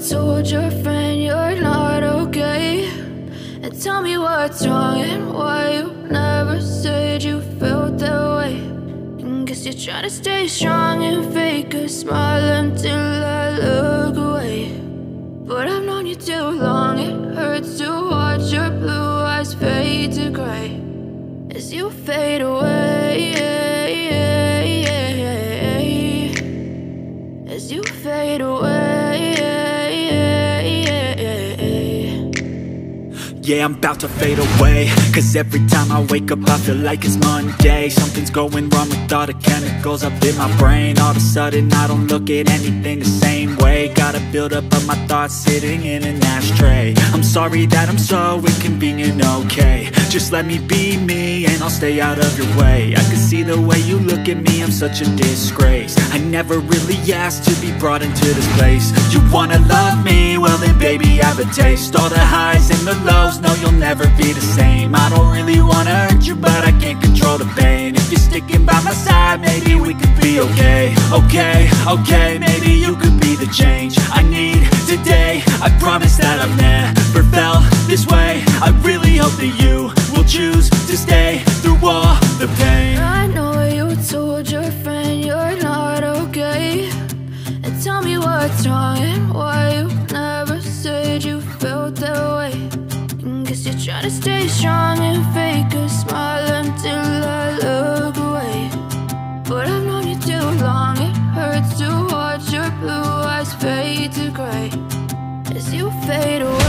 told your friend you're not okay, and tell me what's wrong and why you never said you felt that way. And guess you're trying to stay strong and fake a smile until I look away. But I've known you too long, it hurts to watch your blue eyes fade to gray as you fade away, as you fade away. Yeah, I'm about to fade away, cause every time I wake up I feel like it's Monday. Something's going wrong with all the chemicals up in my brain. All of a sudden I don't look at anything the same way. Gotta build up of my thoughts sitting in an ashtray. I'm sorry that I'm so inconvenient, okay. Just let me be me and I'll stay out of your way. I can see the way you look at me, I'm such a disgrace. I never really asked to be brought into this place. You wanna love me? Well then baby I have a taste. All the highs and the lows, no you'll never be the same. I don't really wanna hurt you but I can't control the pain. If you're sticking by my side maybe we could be okay. Okay, maybe you could be the change I need today. I promise that I've never felt this way. I really hope that you will choose to stay through all the pain. I know you told your friend you're not okay, and tell me what's wrong and why you never said you felt that way. And guess you're trying to stay strong and fake a smile until I look away. But I've known you too long, it hurts to watch your blue eyes fade to gray as you fade away.